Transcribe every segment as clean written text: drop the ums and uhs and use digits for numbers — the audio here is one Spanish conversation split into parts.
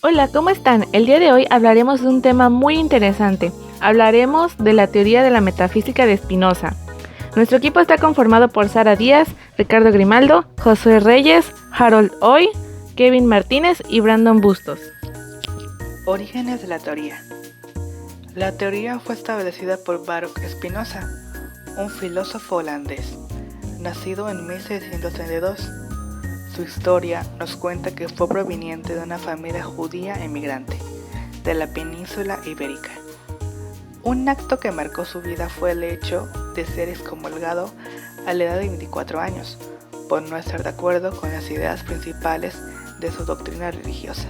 Hola, ¿cómo están? El día de hoy hablaremos de un tema muy interesante. Hablaremos de la teoría de la metafísica de Spinoza. Nuestro equipo está conformado por Sara Díaz, Ricardo Grimaldo, Josué Reyes, Harold Hoy, Kevin Martínez y Brandon Bustos. Orígenes de la teoría. La teoría fue establecida por Baruch Spinoza, un filósofo holandés, nacido en 1632. Su historia nos cuenta que fue proveniente de una familia judía emigrante de la península ibérica. Un acto que marcó su vida fue el hecho de ser excomulgado a la edad de 24 años por no estar de acuerdo con las ideas principales de su doctrina religiosa.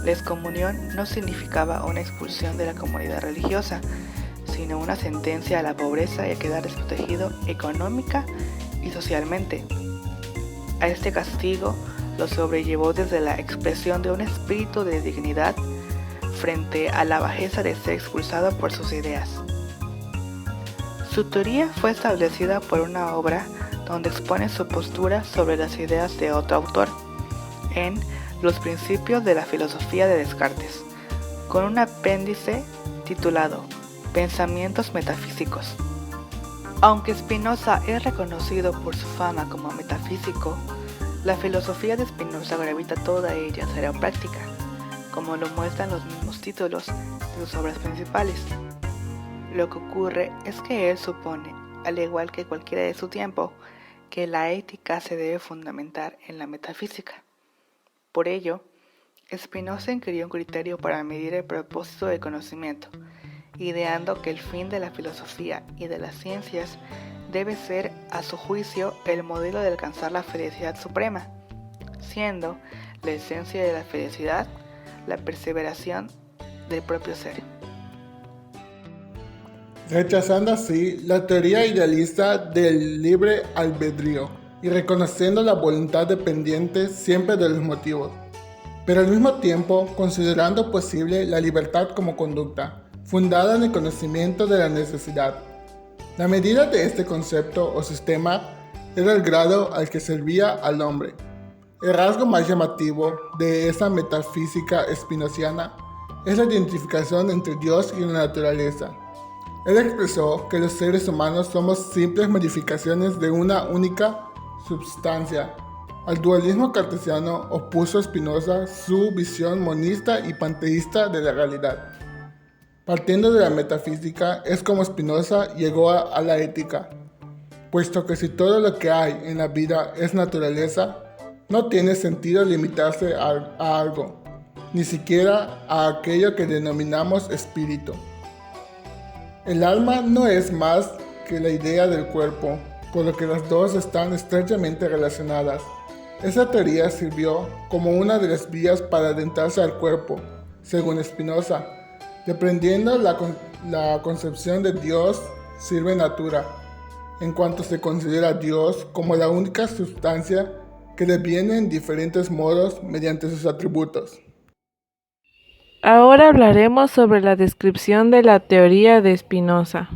La excomunión no significaba una expulsión de la comunidad religiosa, sino una sentencia a la pobreza y a quedar desprotegido económica y socialmente. A este castigo lo sobrellevó desde la expresión de un espíritu de dignidad frente a la bajeza de ser expulsado por sus ideas. Su teoría fue establecida por una obra donde expone su postura sobre las ideas de otro autor, en Los principios de la filosofía de Descartes, con un apéndice titulado Pensamientos metafísicos. Aunque Spinoza es reconocido por su fama como metafísico, la filosofía de Spinoza gravita toda ella hacia la práctica, como lo muestran los mismos títulos de sus obras principales. Lo que ocurre es que él supone, al igual que cualquiera de su tiempo, que la ética se debe fundamentar en la metafísica. Por ello, Spinoza incluyó un criterio para medir el propósito del conocimiento, ideando que el fin de la filosofía y de las ciencias debe ser, a su juicio, el modelo de alcanzar la felicidad suprema, siendo la esencia de la felicidad la perseveración del propio ser. Rechazando así la teoría idealista del libre albedrío y reconociendo la voluntad dependiente siempre de los motivos, pero al mismo tiempo considerando posible la libertad como conducta, fundada en el conocimiento de la necesidad. La medida de este concepto o sistema era el grado al que servía al hombre. El rasgo más llamativo de esa metafísica spinoziana es la identificación entre Dios y la naturaleza. Él expresó que los seres humanos somos simples modificaciones de una única substancia. Al dualismo cartesiano opuso Spinoza su visión monista y panteísta de la realidad. Partiendo de la metafísica es como Spinoza llegó a la ética, puesto que si todo lo que hay en la vida es naturaleza, no tiene sentido limitarse a algo, ni siquiera a aquello que denominamos espíritu. El alma no es más que la idea del cuerpo, por lo que las dos están estrechamente relacionadas. Esa teoría sirvió como una de las vías para adentrarse al cuerpo, según Spinoza, dependiendo la concepción de Dios sirve natura, en cuanto se considera a Dios como la única sustancia que deviene en diferentes modos mediante sus atributos. Ahora hablaremos sobre la descripción de la teoría de Spinoza.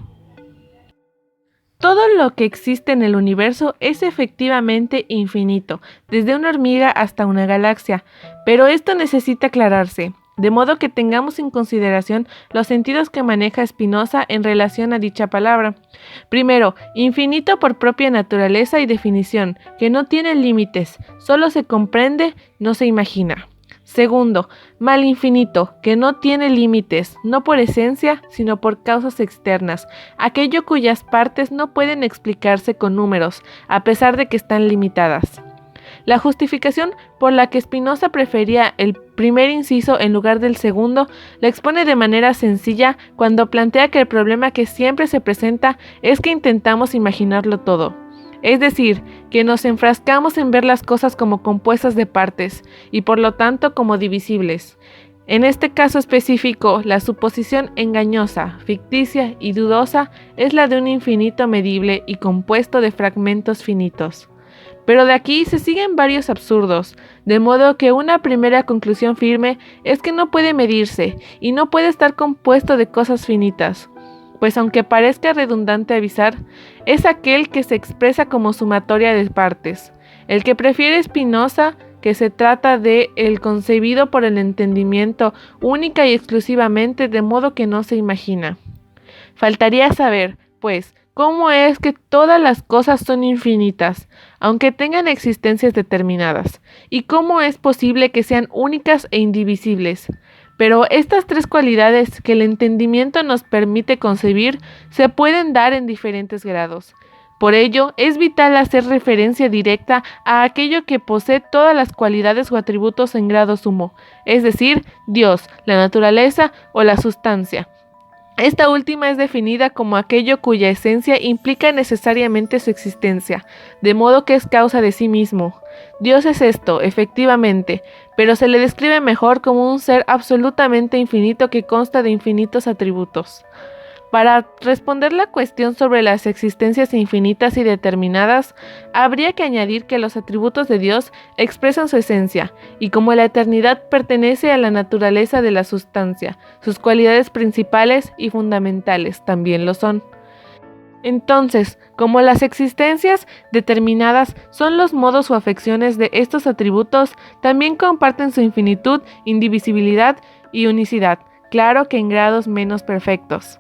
Todo lo que existe en el universo es efectivamente infinito, desde una hormiga hasta una galaxia, pero esto necesita aclararse, de modo que tengamos en consideración los sentidos que maneja Spinoza en relación a dicha palabra. Primero, infinito por propia naturaleza y definición, que no tiene límites, solo se comprende, no se imagina. Segundo, mal infinito, que no tiene límites, no por esencia, sino por causas externas, aquello cuyas partes no pueden explicarse con números, a pesar de que están limitadas. La justificación por la que Spinoza prefería el primer inciso en lugar del segundo la expone de manera sencilla cuando plantea que el problema que siempre se presenta es que intentamos imaginarlo todo. Es decir, que nos enfrascamos en ver las cosas como compuestas de partes y por lo tanto como divisibles. En este caso específico, la suposición engañosa, ficticia y dudosa es la de un infinito medible y compuesto de fragmentos finitos. Pero de aquí se siguen varios absurdos, de modo que una primera conclusión firme es que no puede medirse y no puede estar compuesto de cosas finitas. Pues aunque parezca redundante avisar, es aquel que se expresa como sumatoria de partes. El que prefiere Spinoza que se trata de el concebido por el entendimiento única y exclusivamente, de modo que no se imagina. Faltaría saber, pues, cómo es que todas las cosas son infinitas, aunque tengan existencias determinadas, y cómo es posible que sean únicas e indivisibles. Pero estas tres cualidades que el entendimiento nos permite concebir se pueden dar en diferentes grados. Por ello, es vital hacer referencia directa a aquello que posee todas las cualidades o atributos en grado sumo, es decir, Dios, la naturaleza o la sustancia. Esta última es definida como aquello cuya esencia implica necesariamente su existencia, de modo que es causa de sí mismo. Dios es esto, efectivamente, pero se le describe mejor como un ser absolutamente infinito que consta de infinitos atributos. Para responder la cuestión sobre las existencias infinitas y determinadas, habría que añadir que los atributos de Dios expresan su esencia, y como la eternidad pertenece a la naturaleza de la sustancia, sus cualidades principales y fundamentales también lo son. Entonces, como las existencias determinadas son los modos o afecciones de estos atributos, también comparten su infinitud, indivisibilidad y unicidad, claro que en grados menos perfectos.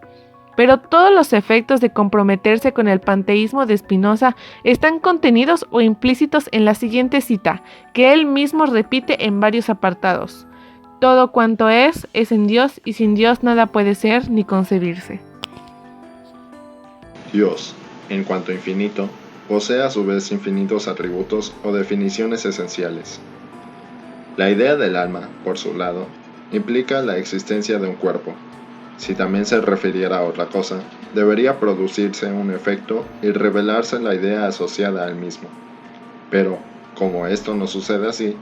Pero todos los efectos de comprometerse con el panteísmo de Spinoza están contenidos o implícitos en la siguiente cita, que él mismo repite en varios apartados. Todo cuanto es en Dios, y sin Dios nada puede ser ni concebirse. Dios, en cuanto infinito, posee a su vez infinitos atributos o definiciones esenciales. La idea del alma, por su lado, implica la existencia de un cuerpo. Si también se refiriera a otra cosa, debería producirse un efecto y revelarse la idea asociada al mismo. Pero, como esto no sucede así,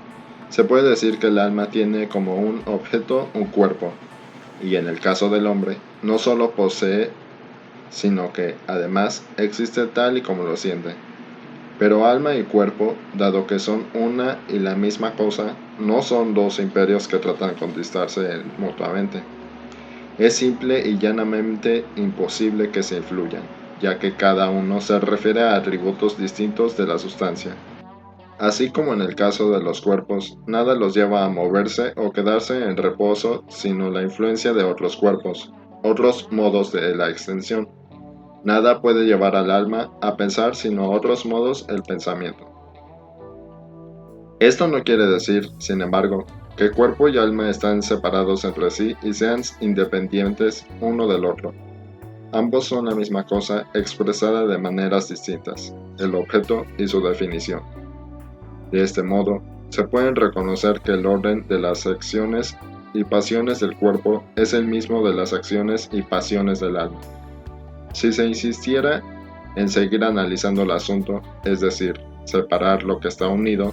se puede decir que el alma tiene como un objeto un cuerpo, y en el caso del hombre, no solo posee, sino que, además, existe tal y como lo siente. Pero alma y cuerpo, dado que son una y la misma cosa, no son dos imperios que tratan de conquistarse mutuamente. Es simple y llanamente imposible que se influyan, ya que cada uno se refiere a atributos distintos de la sustancia. Así como en el caso de los cuerpos, nada los lleva a moverse o quedarse en reposo sino la influencia de otros cuerpos, otros modos de la extensión. Nada puede llevar al alma a pensar sino otros modos el pensamiento. Esto no quiere decir, sin embargo, que cuerpo y alma están separados entre sí y sean independientes uno del otro. Ambos son la misma cosa expresada de maneras distintas, el objeto y su definición. De este modo, se puede reconocer que el orden de las acciones y pasiones del cuerpo es el mismo de las acciones y pasiones del alma. Si se insistiera en seguir analizando el asunto, es decir, separar lo que está unido,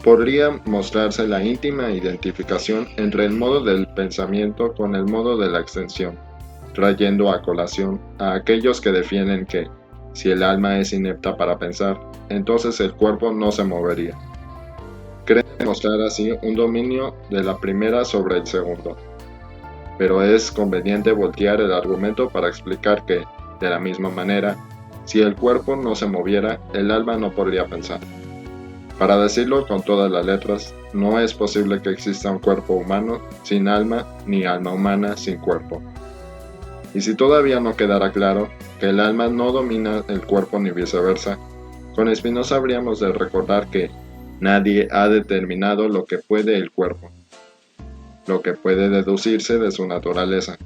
podría mostrarse la íntima identificación entre el modo del pensamiento con el modo de la extensión, trayendo a colación a aquellos que defienden que, si el alma es inepta para pensar, entonces el cuerpo no se movería. Creen mostrar así un dominio de la primera sobre el segundo. Pero es conveniente voltear el argumento para explicar que, de la misma manera, si el cuerpo no se moviera, el alma no podría pensar. Para decirlo con todas las letras, no es posible que exista un cuerpo humano sin alma, ni alma humana sin cuerpo. Y si todavía no quedara claro que el alma no domina el cuerpo ni viceversa, con Spinoza habríamos de recordar que nadie ha determinado lo que puede el cuerpo, lo que puede deducirse de su naturaleza,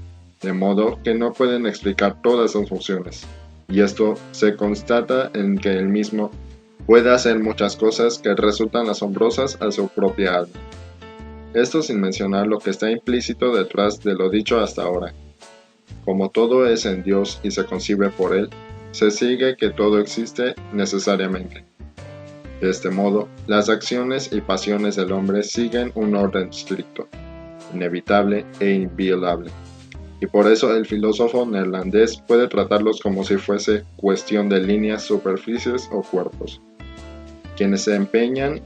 de modo que no pueden explicar todas sus funciones, y esto se constata en que el mismo puede hacer muchas cosas que resultan asombrosas a su propia alma. Esto sin mencionar lo que está implícito detrás de lo dicho hasta ahora. Como todo es en Dios y se concibe por Él, se sigue que todo existe necesariamente. De este modo, las acciones y pasiones del hombre siguen un orden estricto, inevitable e inviolable. Y por eso el filósofo neerlandés puede tratarlos como si fuese cuestión de líneas, superficies o cuerpos. Quienes se empeñan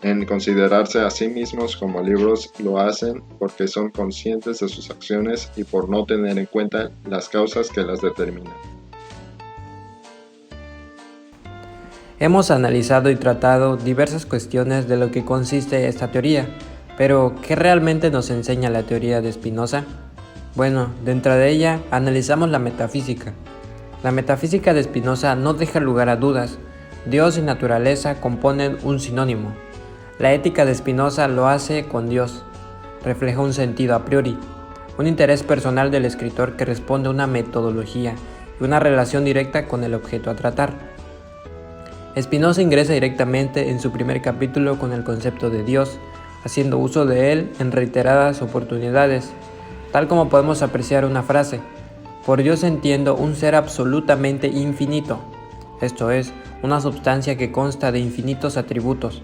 en considerarse a sí mismos como libros lo hacen porque son conscientes de sus acciones y por no tener en cuenta las causas que las determinan. Hemos analizado y tratado diversas cuestiones de lo que consiste esta teoría, pero ¿qué realmente nos enseña la teoría de Spinoza? Bueno, dentro de ella analizamos la metafísica. La metafísica de Spinoza no deja lugar a dudas. Dios y naturaleza componen un sinónimo. La ética de Spinoza lo hace con Dios. Refleja un sentido a priori, un interés personal del escritor que responde a una metodología y una relación directa con el objeto a tratar. Spinoza ingresa directamente en su primer capítulo con el concepto de Dios, haciendo uso de él en reiteradas oportunidades, tal como podemos apreciar una frase: por Dios entiendo un ser absolutamente infinito, esto es, una substancia que consta de infinitos atributos,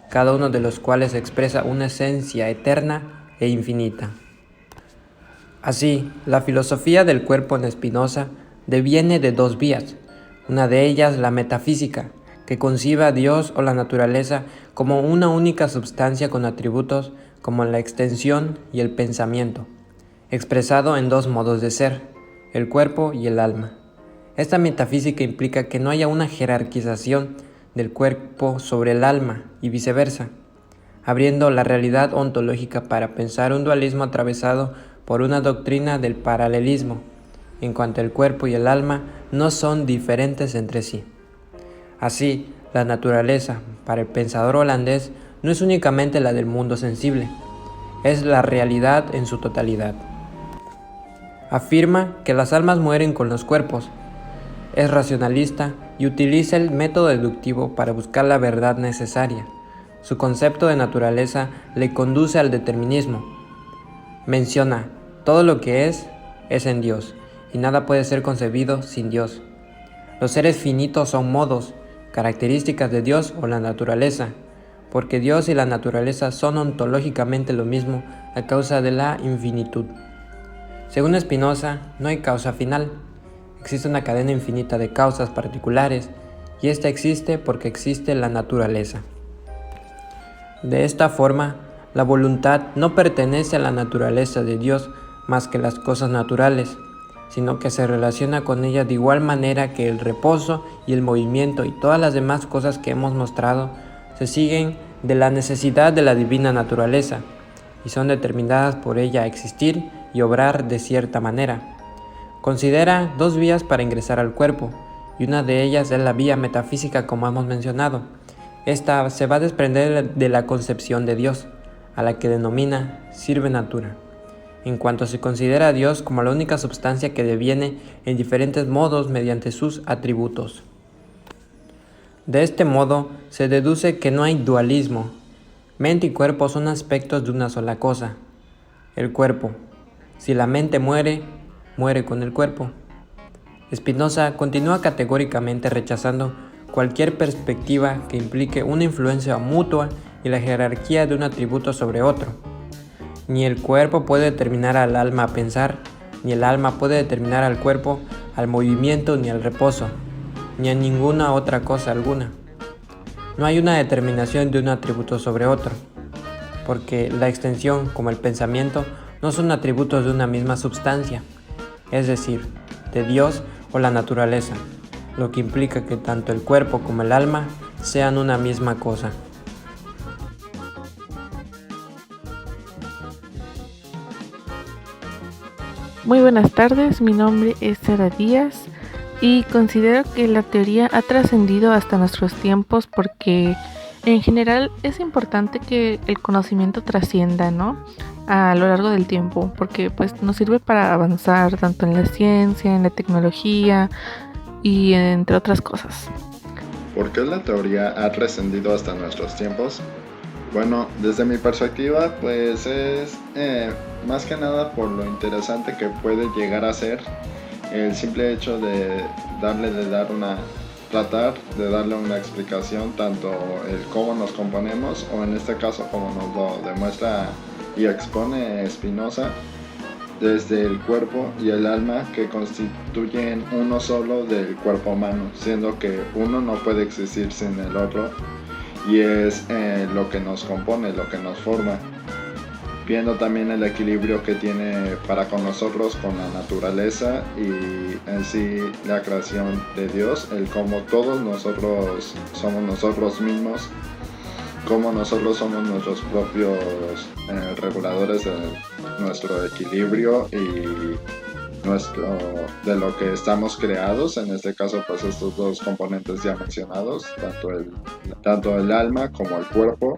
cada uno de los cuales expresa una esencia eterna e infinita. Así, la filosofía del cuerpo en Spinoza deviene de dos vías, una de ellas la metafísica, que concibe a Dios o la naturaleza como una única substancia con atributos como la extensión y el pensamiento, expresado en dos modos de ser, el cuerpo y el alma. Esta metafísica implica que no haya una jerarquización del cuerpo sobre el alma y viceversa, abriendo la realidad ontológica para pensar un dualismo atravesado por una doctrina del paralelismo, en cuanto el cuerpo y el alma no son diferentes entre sí. Así, la naturaleza, para el pensador holandés, no es únicamente la del mundo sensible, es la realidad en su totalidad. Afirma que las almas mueren con los cuerpos, es racionalista y utiliza el método deductivo para buscar la verdad necesaria. Su concepto de naturaleza le conduce al determinismo. Menciona, todo lo que es en Dios, y nada puede ser concebido sin Dios. Los seres finitos son modos, características de Dios o la naturaleza, porque Dios y la naturaleza son ontológicamente lo mismo a causa de la infinitud. Según Spinoza, no hay causa final. Existe una cadena infinita de causas particulares, y esta existe porque existe la naturaleza. De esta forma, la voluntad no pertenece a la naturaleza de Dios más que las cosas naturales, sino que se relaciona con ella de igual manera que el reposo y el movimiento y todas las demás cosas que hemos mostrado se siguen de la necesidad de la divina naturaleza y son determinadas por ella a existir y obrar de cierta manera. Considera dos vías para ingresar al cuerpo, y una de ellas es la vía metafísica, como hemos mencionado. Esta se va a desprender de la concepción de Dios, a la que denomina sirve natura, en cuanto se considera a Dios como la única substancia que deviene en diferentes modos mediante sus atributos. De este modo, se deduce que no hay dualismo. Mente y cuerpo son aspectos de una sola cosa. El cuerpo. Si la mente muere, muere con el cuerpo. Spinoza continúa categóricamente rechazando cualquier perspectiva que implique una influencia mutua y la jerarquía de un atributo sobre otro. Ni el cuerpo puede determinar al alma a pensar, ni el alma puede determinar al cuerpo al movimiento ni al reposo, ni a ninguna otra cosa alguna. No hay una determinación de un atributo sobre otro, porque la extensión como el pensamiento no son atributos de una misma substancia, es decir, de Dios o la naturaleza, lo que implica que tanto el cuerpo como el alma sean una misma cosa. Muy buenas tardes, mi nombre es Sara Díaz y considero que la teoría ha trascendido hasta nuestros tiempos porque en general es importante que el conocimiento trascienda, ¿no? A lo largo del tiempo, porque pues nos sirve para avanzar tanto en la ciencia, en la tecnología y entre otras cosas. ¿Por qué la teoría ha trascendido hasta nuestros tiempos? Bueno, desde mi perspectiva, pues es más que nada por lo interesante que puede llegar a ser el simple hecho de tratar de darle una explicación, tanto el cómo nos componemos, o en este caso como nos lo demuestra y expone Spinoza, desde el cuerpo y el alma que constituyen uno solo del cuerpo humano, siendo que uno no puede existir sin el otro, y es lo que nos compone, lo que nos forma. viendo también el equilibrio que tiene para con nosotros, con la naturaleza y en sí la creación de Dios, el cómo todos nosotros somos nosotros mismos, cómo nosotros somos nuestros propios reguladores de nuestro equilibrio y de lo que estamos creados, en este caso pues estos dos componentes ya mencionados, tanto el alma como el cuerpo,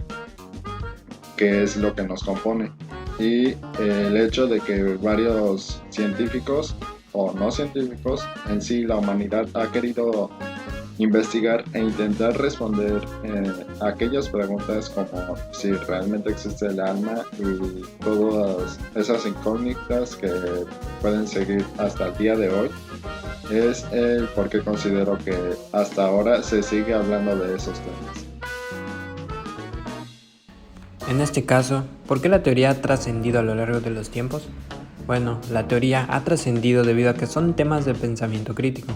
que es lo que nos compone, y el hecho de que varios científicos o no científicos, en sí la humanidad ha querido investigar e intentar responder aquellas preguntas como si realmente existe el alma y todas esas incógnitas que pueden seguir hasta el día de hoy. Es el por qué considero que hasta ahora se sigue hablando de esos temas. En este caso, ¿por qué la teoría ha trascendido a lo largo de los tiempos? Bueno, la teoría ha trascendido debido a que son temas de pensamiento crítico.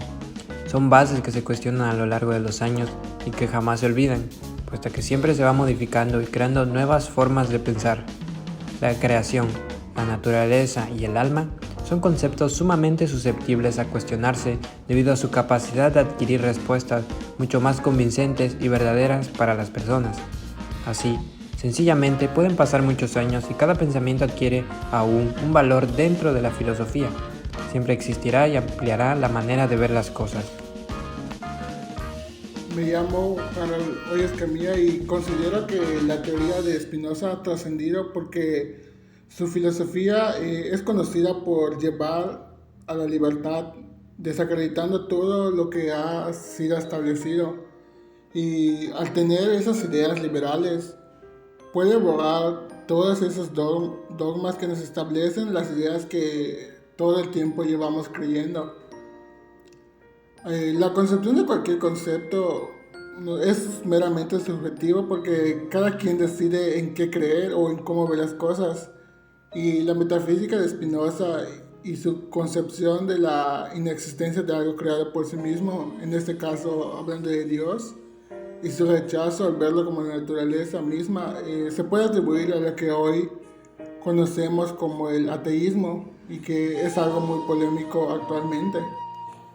Son bases que se cuestionan a lo largo de los años y que jamás se olvidan, puesto que siempre se va modificando y creando nuevas formas de pensar. La creación, la naturaleza y el alma son conceptos sumamente susceptibles a cuestionarse debido a su capacidad de adquirir respuestas mucho más convincentes y verdaderas para las personas. Así, sencillamente pueden pasar muchos años y cada pensamiento adquiere aún un valor dentro de la filosofía. Siempre existirá y ampliará la manera de ver las cosas. Me llamo Harold Hoy Escamilla y considero que la teoría de Spinoza ha trascendido porque su filosofía es conocida por llevar a la libertad, desacreditando todo lo que ha sido establecido. Y al tener esas ideas liberales, puede borrar todos esos dogmas que nos establecen las ideas que todo el tiempo llevamos creyendo. La concepción de cualquier concepto es meramente subjetivo porque cada quien decide en qué creer o en cómo ver las cosas. Y la metafísica de Spinoza y su concepción de la inexistencia de algo creado por sí mismo, en este caso hablando de Dios, y su rechazo al verlo como la naturaleza misma, se puede atribuir a lo que hoy conocemos como el ateísmo y que es algo muy polémico actualmente.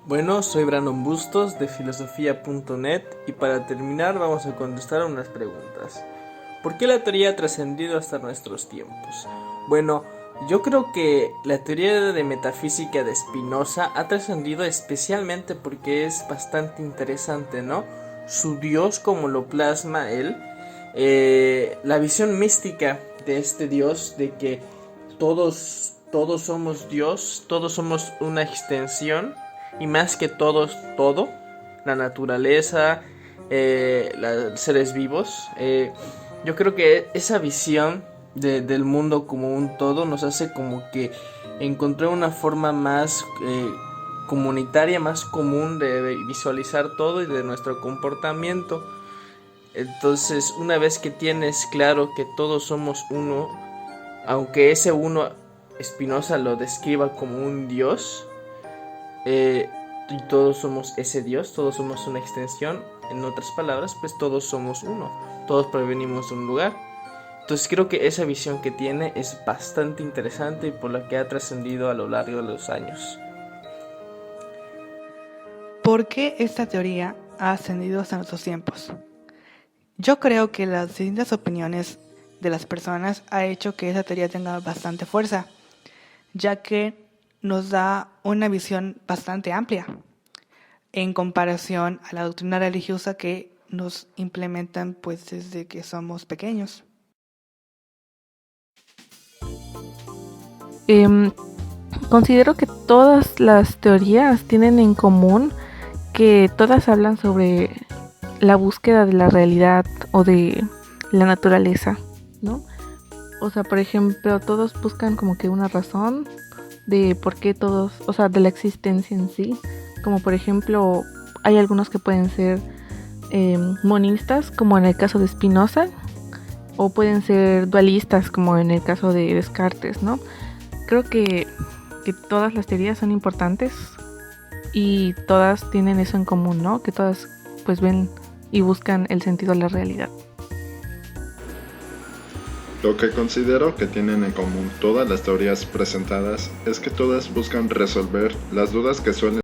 Bueno, soy Brandon Bustos de filosofía.net y para terminar vamos a contestar unas preguntas. ¿Por qué la teoría ha trascendido hasta nuestros tiempos? Bueno, yo creo que la teoría de metafísica de Spinoza ha trascendido especialmente porque es bastante interesante, ¿no? Su Dios como lo plasma él, la visión mística de este Dios, de que todos somos Dios, todos somos una extensión y más que todos, todo, la naturaleza, los seres vivos. Yo creo que esa visión del mundo como un todo nos hace como que encontrar una forma más comunitaria, más común de visualizar todo y de nuestro comportamiento. Entonces, una vez que tienes claro que todos somos uno, aunque ese uno Spinoza lo describa como un Dios, y todos somos ese Dios, todos somos una extensión, en otras palabras, pues todos somos uno, todos provenimos de un lugar. Entonces creo que esa visión que tiene es bastante interesante y por la que ha trascendido a lo largo de los años. ¿Por qué esta teoría ha ascendido hasta nuestros tiempos? Yo creo que las distintas opiniones de las personas ha hecho que esa teoría tenga bastante fuerza, ya que nos da una visión bastante amplia en comparación a la doctrina religiosa que nos implementan pues desde que somos pequeños. Considero que todas las teorías tienen en común que todas hablan sobre la búsqueda de la realidad o de la naturaleza, ¿no? O sea, por ejemplo, todos buscan como que una razón de por qué todos, o sea, de la existencia en sí. Como por ejemplo, hay algunos que pueden ser monistas, como en el caso de Spinoza, o pueden ser dualistas, como en el caso de Descartes, ¿no? Creo que todas las teorías son importantes y todas tienen eso en común, ¿no? Que todas pues ven y buscan el sentido de la realidad. Lo que considero que tienen en común todas las teorías presentadas es que todas buscan resolver las dudas que suelen